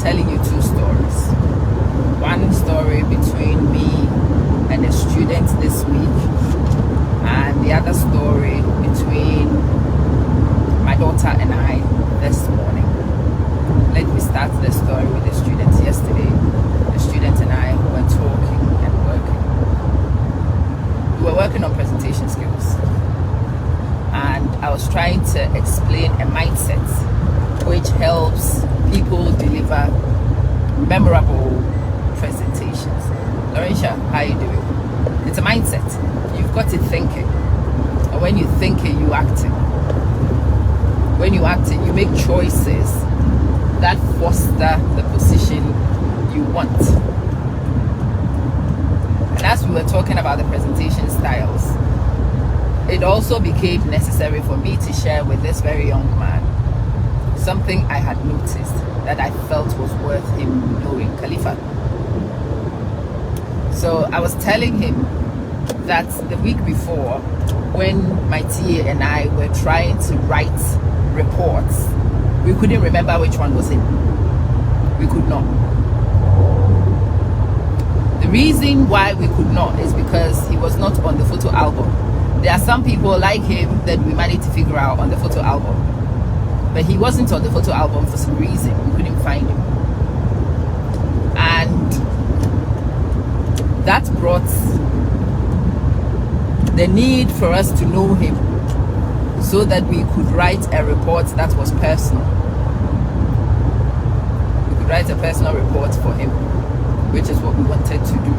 telling you two stories. One story between me and a student this week, and the other story between my daughter and I this morning. Let me start the story with the student yesterday. The student and I were talking and working. We were working on presentation skills, and I was trying to explain a mindset which helps people deliver memorable presentations. Laurentia, how are you doing? It's a mindset. You've got to think it, and when you think it, you act it. When you act it, you make choices that foster the position you want. And as we were talking about the presentation styles, it also became necessary for me to share with this very young man something I had noticed that I felt was worth him knowing. Khalifa. So I was telling him that the week before, when my TA and I were trying to write reports, we couldn't remember which one was him. We could not. The reason why we could not is because he was not on the photo album. There are some people like him that we managed to figure out on the photo album, but he wasn't on the photo album for some reason. We couldn't find him, and that brought the need for us to know him so that we could write a report that was personal. We could write a personal report for him, which is what we wanted to do.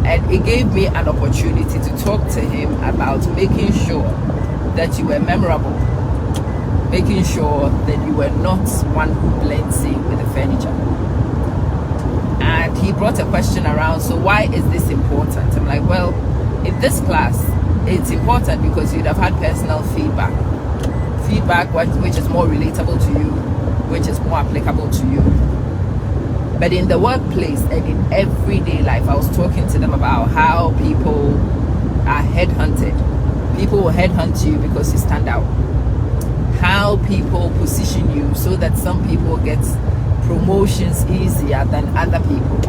And it gave me an opportunity to talk to him about making sure that you were memorable, making sure that you were not one who blends in with the furniture. And he brought a question around, so why is this important? I'm like, well, in this class, it's important because you'd have had personal feedback which is more relatable to you, which is more applicable to you. But in the workplace and in everyday life, I was talking to them about how people are headhunted. People will headhunt you because you stand out. How people position you so that some people get promotions easier than other people.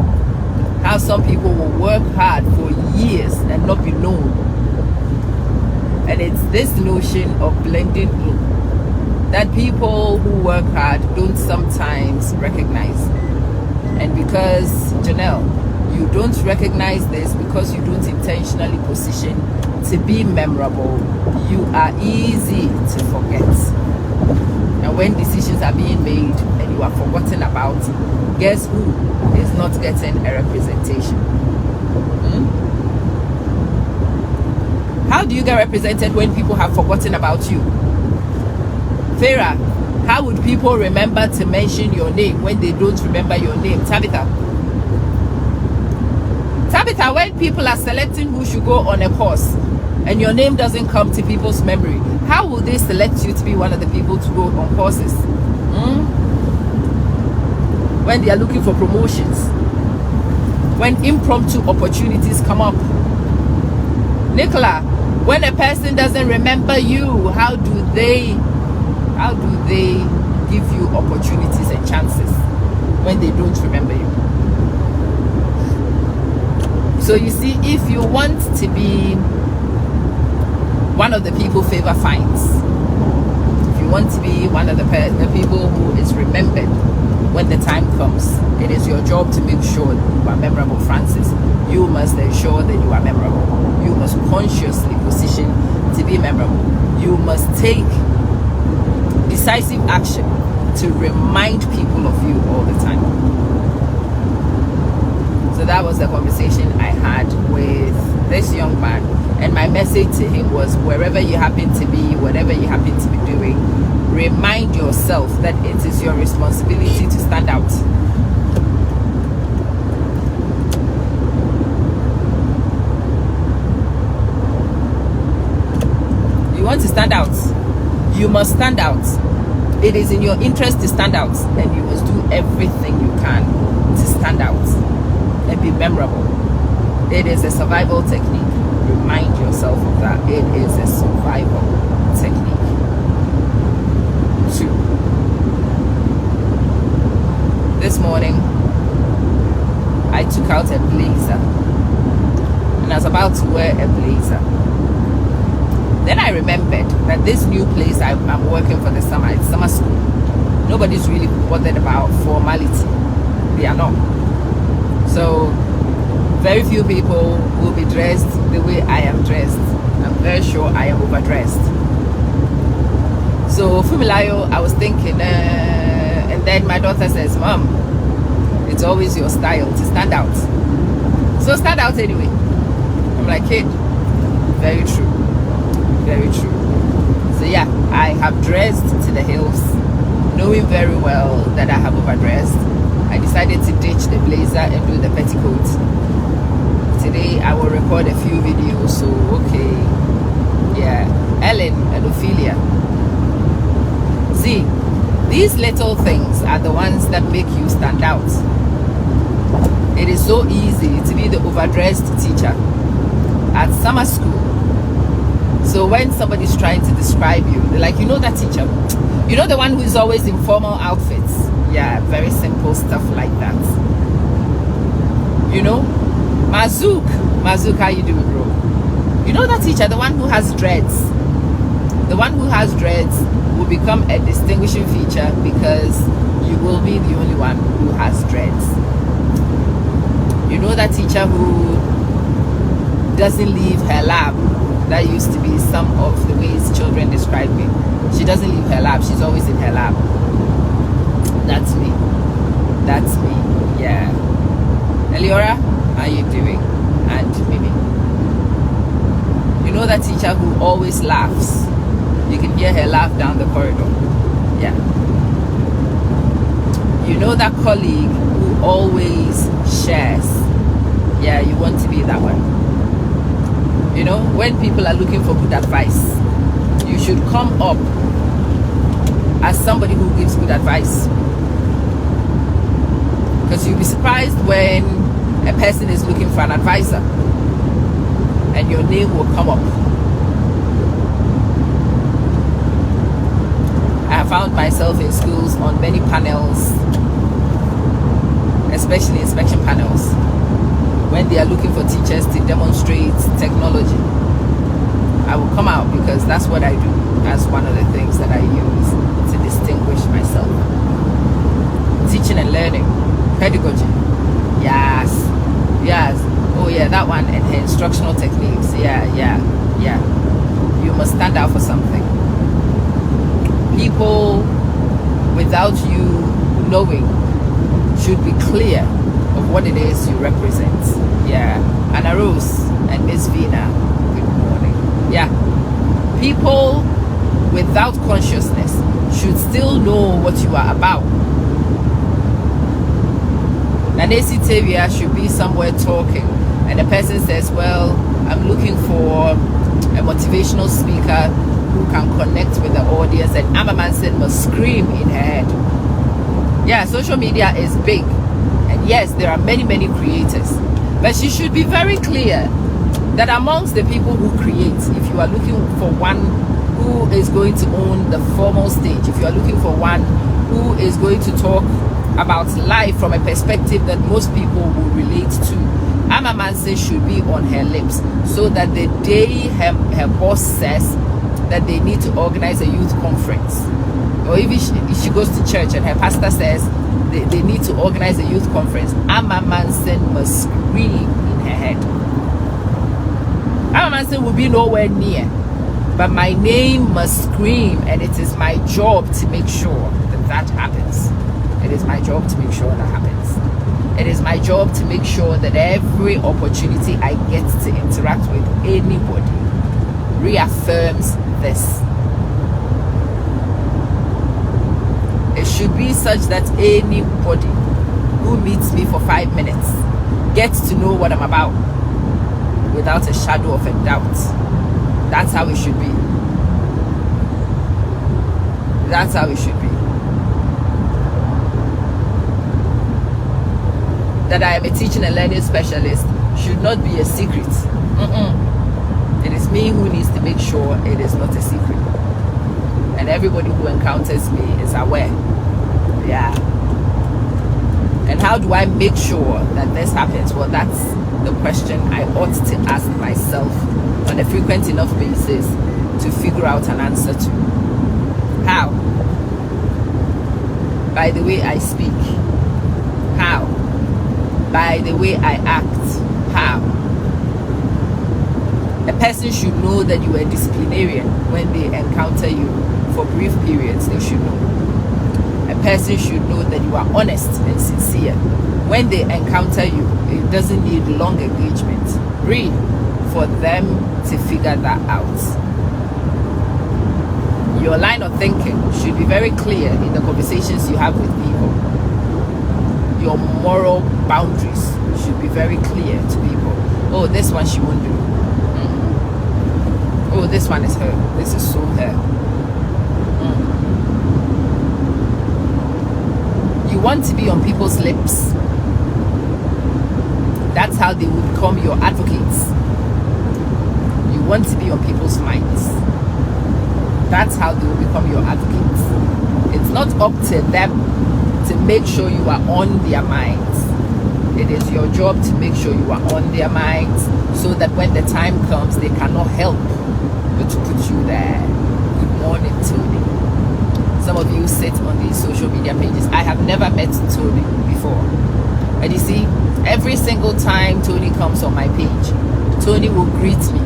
How some people will work hard for years and not be known. And it's this notion of blending in that people who work hard don't sometimes recognize. And because, Janelle, you don't recognize this because you don't intentionally position to be memorable, you are easy to forget. And when decisions are being made and you are forgotten about, guess who is not getting a representation? How do you get represented when people have forgotten about you? Farah, how would people remember to mention your name when they don't remember your name? Tabitha, when people are selecting who should go on a course and your name doesn't come to people's memory, how will they select you to be one of the people to go on courses? When they are looking for promotions, when impromptu opportunities come up. Nicola, when a person doesn't remember you, how do they give you opportunities and chances when they don't remember you? So you see, if you want to be one of the people favor finds, if you want to be one of the people who is remembered when the time comes, it is your job to make sure that you are memorable, Francis. You must ensure that you are memorable. You must consciously position to be memorable. You must take decisive action to remind people of you all the time. So that was the conversation I had with this young man, and my message to him was, wherever you happen to be, whatever you happen to be doing, remind yourself that it is your responsibility to stand out. You want to stand out, you must stand out. It is in your interest to stand out, and you must do everything you can to stand out and be memorable. It is a survival technique. Remind yourself of that. It is a survival technique. 2. this morning I took out a blazer, and I was about to wear a blazer. Then I remembered that this new place I'm working for the summer, it's summer school. Nobody's really bothered about formality. They are not. So very few people will be dressed the way I am dressed. I'm very sure I am overdressed. So Fumilayo, I was thinking, and then my daughter says, Mom, it's always your style to stand out. So stand out anyway. I'm like, kid, very true. Very true. So yeah, I have dressed to the hills, knowing very well that I have overdressed. I decided to ditch the blazer and do the petticoat. Today I will record a few videos, so okay. Yeah, Ellen and Ophelia. See, these little things are the ones that make you stand out. It is so easy to be the overdressed teacher at summer school. So when somebody's trying to describe you, they're like, you know that teacher? You know the one who is always in formal outfits? Yeah, very simple stuff like that. You know? Mazook, how you doing, bro? You know that teacher, the one who has dreads? The one who has dreads will become a distinguishing feature because you will be the only one who has dreads. You know that teacher who doesn't leave her lab? That used to be some of the ways children describe me. She doesn't leave her lab. She's always in her lab. That's me. That's me. Yeah. Eliora, how you doing? And Mimi. You know that teacher who always laughs? You can hear her laugh down the corridor. Yeah. You know that colleague who always shares? Yeah, you want to be that one. You know, when people are looking for good advice, you should come up as somebody who gives good advice. Because you'll be surprised when a person is looking for an advisor and your name will come up. I have found myself in schools on many panels, especially inspection panels, when they are looking for teachers to demonstrate technology. I will come out because that's what I do. That's one of the things that I use to distinguish myself. Teaching and learning, pedagogy. Yes. Oh yeah, that one, and her instructional techniques. Yeah. You must stand out for something. People, without you knowing, should be clear of what it is you represent. Yeah. Anna Rose and Miss Vina, good morning. Yeah. People without consciousness should still know what you are about. Nanesi Tavia should be somewhere talking, and the person says, well, I'm looking for a motivational speaker who can connect with the audience, and Amma Manson must scream in her head. Yeah, social media is big. And yes, there are many creators, but she should be very clear that amongst the people who create, if you are looking for one who is going to own the formal stage, if you are looking for one who is going to talk about life from a perspective that most people will relate to, Amma Manson should be on her lips, so that the day her boss says that they need to organize a youth conference, or if she goes to church and her pastor says they need to organize a youth conference, Amma Manson must scream in her head. Amma Manson will be nowhere near, but my name must scream, and it is my job to make sure that happens. It is my job to make sure that happens. It is my job to make sure that every opportunity I get to interact with anybody reaffirms this. It should be such that anybody who meets me for 5 minutes gets to know what I'm about without a shadow of a doubt. That's how it should be. That's how it should be. That I am a teaching and learning specialist should not be a secret. It is me who needs to make sure it is not a secret. And everybody who encounters me is aware. Yeah. And how do I make sure that this happens? Well, that's the question I ought to ask myself on a frequent enough basis to figure out an answer to. How? By the way I speak. How? By the way I act. How? A person should know that you are a disciplinarian when they encounter you for brief periods. They should know. A person should know that you are honest and sincere when they encounter you. It doesn't need long engagement. Read for them to figure that out. Your line of thinking should be very clear in the conversations you have with people. Your moral boundaries should be very clear to people. Oh, this one she won't do. Oh, this one is her. This is so her. You want to be on people's lips. That's how they will become your advocates. You want to be on people's minds. That's how they will become your advocates. It's not up to them to make sure you are on their minds. It is your job to make sure you are on their minds, so that when the time comes, they cannot help but to put you there. Good morning, Tony. Some of you sit on these social media pages. I have never met Tony before. And you see, every single time Tony comes on my page, Tony will greet me.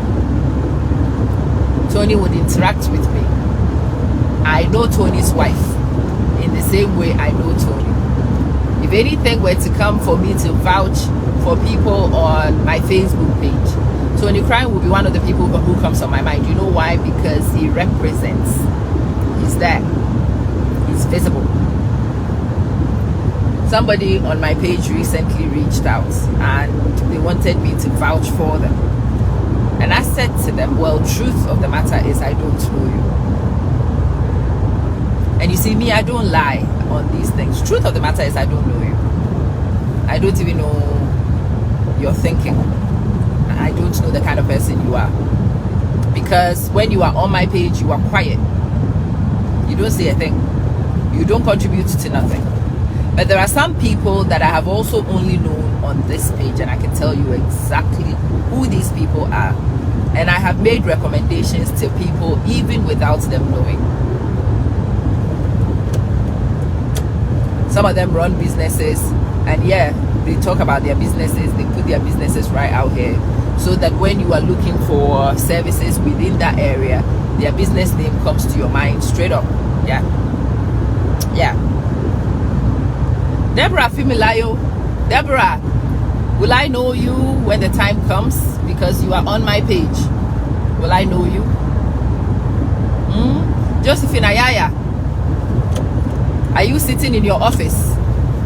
Tony would interact with me. I know Tony's wife in the same way I know Tony. If anything were to come for me to vouch for people on my Facebook page, Tony Crime will be one of the people who comes on my mind. You know why? Because he represents. He's there. He's visible. Somebody on my page recently reached out and they wanted me to vouch for them. And I said to them, well, truth of the matter is I don't know you. And you see, me, I don't lie on these things. Truth of the matter is I don't know you. I don't even know your thinking. I don't know the kind of person you are. Because when you are on my page, you are quiet. You don't say a thing. You don't contribute to nothing. But there are some people that I have also only known on this page, and I can tell you exactly who these people are. And I have made recommendations to people even without them knowing. Some of them run businesses, and yeah, they talk about their businesses. They put their businesses right out here, so that when you are looking for services within that area, their business name comes to your mind straight up. Yeah. Deborah Fimilayo. Deborah, will I know you when the time comes? Because you are on my page. Will I know you? Josephine Ayaya, are you sitting in your office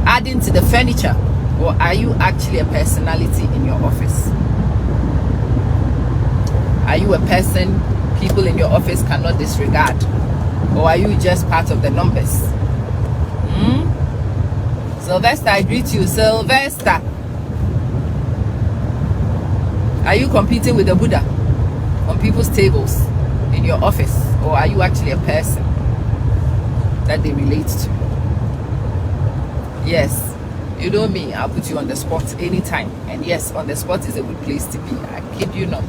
adding to the furniture, or are you actually a personality in your office? Are you a person people in your office cannot disregard, or are you just part of the numbers? Sylvester, I greet you. Sylvester, are you competing with the Buddha on people's tables in your office, or are you actually a person that they relate to? Yes, you know me, I'll put you on the spot anytime. And yes, on the spot is a good place to be. I kid you not.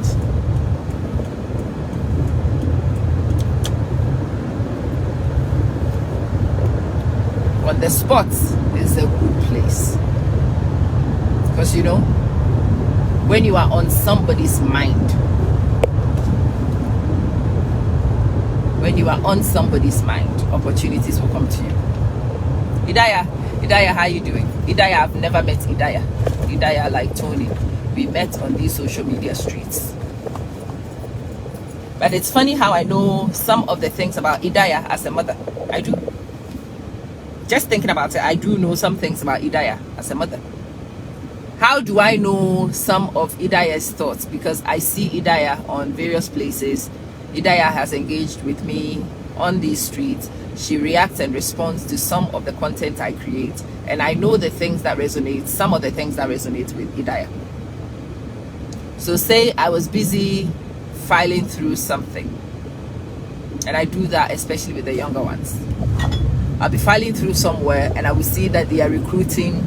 On the spot is a good place. Because you know, when you are on somebody's mind, opportunities will come to you. Idaya, how you doing? Idaya, I've never met Idaya. Idaya like Tony. We met on these social media streets. But it's funny how I know some of the things about Idaya as a mother. I do. Just thinking about it, I do know some things about Idaya as a mother. How do I know some of Idaya's thoughts? Because I see Idaya on various places. Idaya has engaged with me on these streets. She reacts and responds to some of the content I create. And I know the things that resonate, some of the things that resonate with Idaya. So say I was busy filing through something. And I do that especially with the younger ones. I'll be filing through somewhere and I will see that they are recruiting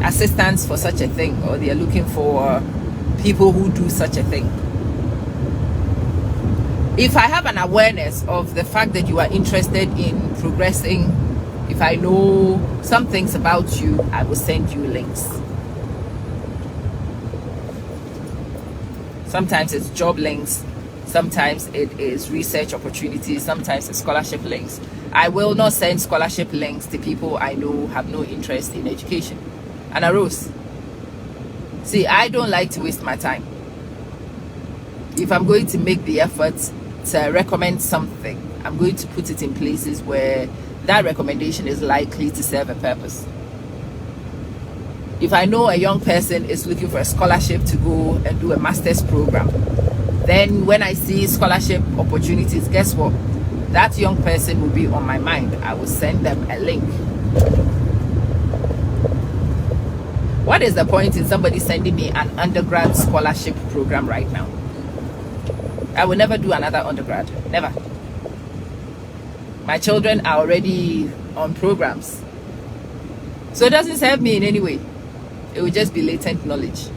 assistants for such a thing, or they are looking for people who do such a thing. If I have an awareness of the fact that you are interested in progressing, if I know some things about you, I will send you links. Sometimes it's job links, sometimes it is research opportunities, sometimes it's scholarship links. I will not send scholarship links to people I know have no interest in education. And a Rose, see, I don't like to waste my time. If I'm going to make the effort to recommend something, I'm going to put it in places where that recommendation is likely to serve a purpose. If I know a young person is looking for a scholarship to go and do a master's program, then when I see scholarship opportunities, guess what? That young person will be on my mind. I will send them a link. What is the point in somebody sending me an undergrad scholarship program right now? I will never do another undergrad. Never. My children are already on programs. So it doesn't serve me in any way. It will just be latent knowledge.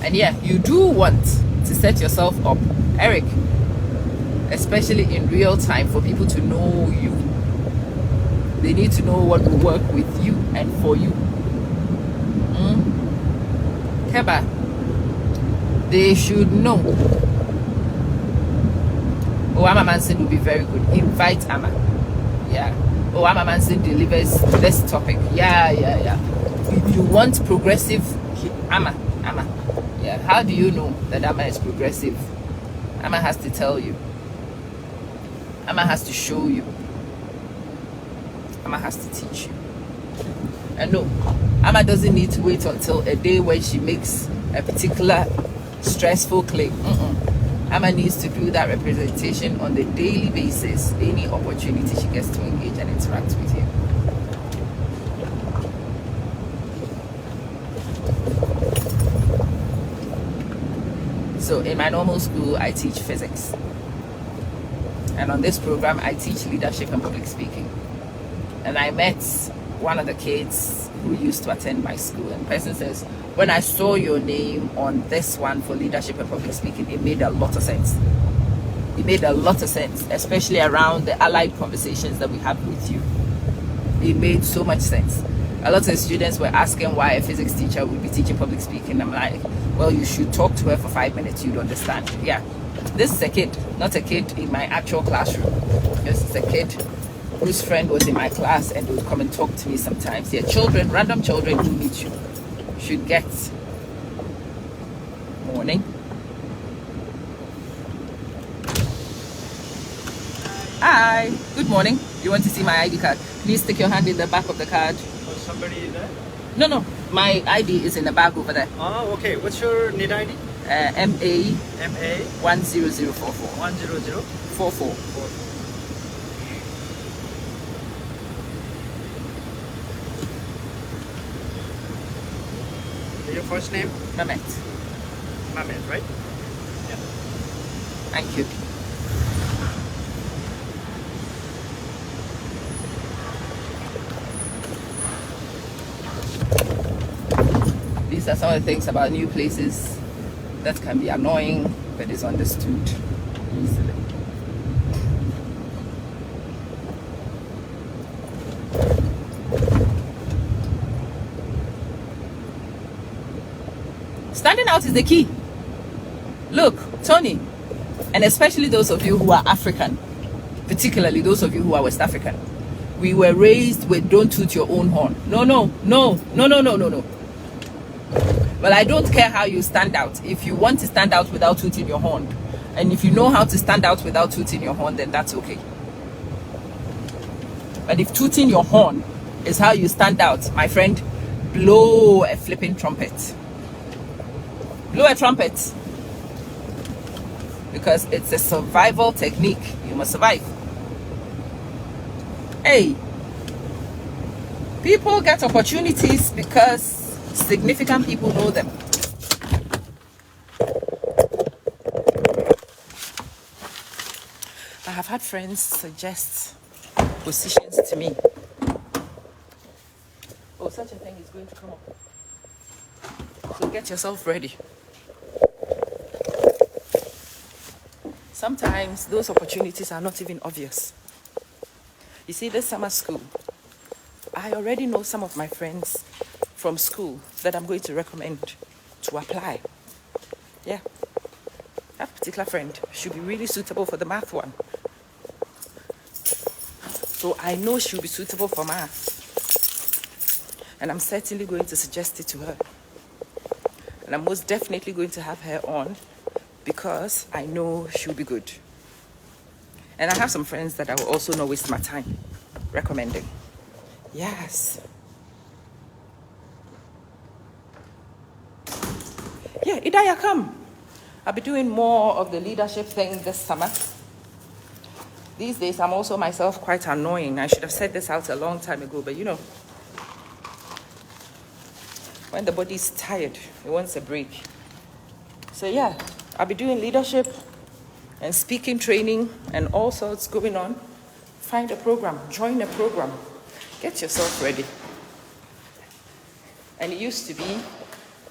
And yeah, you do want to set yourself up, Eric, especially in real time, for people to know you. They need to know what will work with you and for you. Keba, they should know. Oh, Amma Manson will be very good. Invite Amma. Yeah. Oh, Amma Manson delivers this topic. Yeah. You want progressive Amma. Yeah. How do you know that Amma is progressive? Amma has to tell you. Amma has to show you. Amma has to teach you. And no, Amma doesn't need to wait until a day when she makes a particular stressful claim. Amma needs to do that representation on the daily basis, any opportunity she gets to engage and interact with you. So in my normal school, I teach physics. And on this program, I teach leadership and public speaking. And I met one of the kids who used to attend my school, and the person says, when I saw your name on this one for leadership and public speaking, it made a lot of sense. It made a lot of sense, especially around the allied conversations that we have with you. It made so much sense. A lot of students were asking why a physics teacher would be teaching public speaking. I'm like, well, you should talk to her for 5 minutes, you'd understand. Yeah, this is a kid, not a kid in my actual classroom. This is a kid whose friend was in my class and would come and talk to me sometimes. Yeah, children, random children who meet you should get. Morning. Hi, good morning. You want to see my ID card? Please stick your hand in the back of the card. Oh, somebody there? No, my ID is in the bag over there. Oh, okay. What's your NID ID? MA 10044. 10044. Your first name? Mamet. Mamet, right? Yeah. Thank you. These are some of the things about new places that can be annoying, but is understood easily. Standing out is the key. Look, Tony, and especially those of you who are African, particularly those of you who are West African, we were raised with don't toot your own horn. No. Well, I don't care how you stand out. If you want to stand out without tooting your horn, and if you know how to stand out without tooting your horn, then that's okay. But if tooting your horn is how you stand out, my friend, blow a flipping trumpet. Blow a trumpet. Because it's a survival technique. You must survive. Hey, people get opportunities because significant people know them. I've had friends suggest positions to me. Oh, such a thing is going to come up. So get yourself ready. Sometimes those opportunities are not even obvious. You see, this summer school, I already know some of my friends from school that I'm going to recommend to apply. Yeah. That particular friend should be really suitable for the math one. So I know she'll be suitable for math. And I'm certainly going to suggest it to her. And I'm most definitely going to have her on because I know she'll be good. And I have some friends that I will also not waste my time recommending. Yes. Yeah, Idaya, come. I'll be doing more of the leadership thing this summer. These days, I'm also myself quite annoying. I should have said this out a long time ago, but you know, when the body's tired, it wants a break. So yeah, I'll be doing leadership and speaking training and all sorts going on. Find a program, join a program, get yourself ready. And it used to be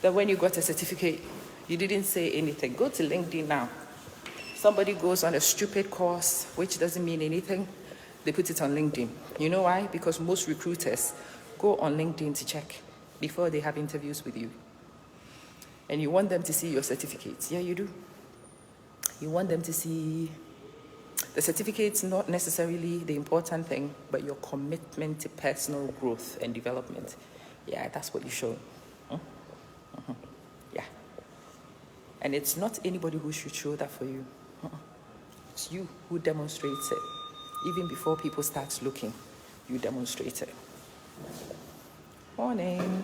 that when you got a certificate, you didn't say anything. Go to LinkedIn now. Somebody goes on a stupid course, which doesn't mean anything. They put it on LinkedIn. You know why? Because most recruiters go on LinkedIn to check before they have interviews with you. And you want them to see your certificates. Yeah, you do. You want them to see the certificates, not necessarily the important thing, but your commitment to personal growth and development. Yeah, that's what you show. Yeah. And it's not anybody who should show that for you. It's you who demonstrates it. Even before people start looking, you demonstrate it. Morning.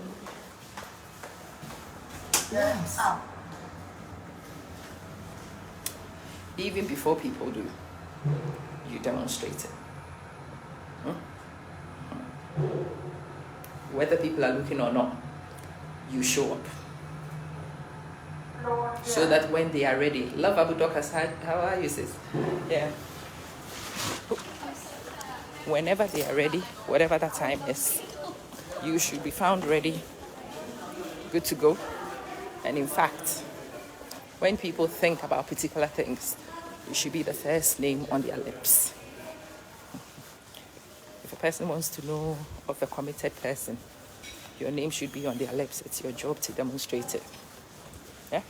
Yes. Even before people do, you demonstrate it. Whether people are looking or not, you show up. So that when they are ready, love Abu Dokas, how are you, sis? Yeah. Whenever they are ready, whatever that time is, you should be found ready, good to go. And in fact, when people think about particular things, you should be the first name on their lips. If a person wants to know of a committed person, your name should be on their lips. It's your job to demonstrate it. Yeah?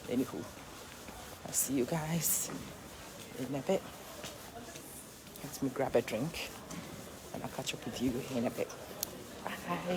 Anywho, I'll see you guys in a bit. Let me grab a drink and I'll catch up with you in a bit. Bye.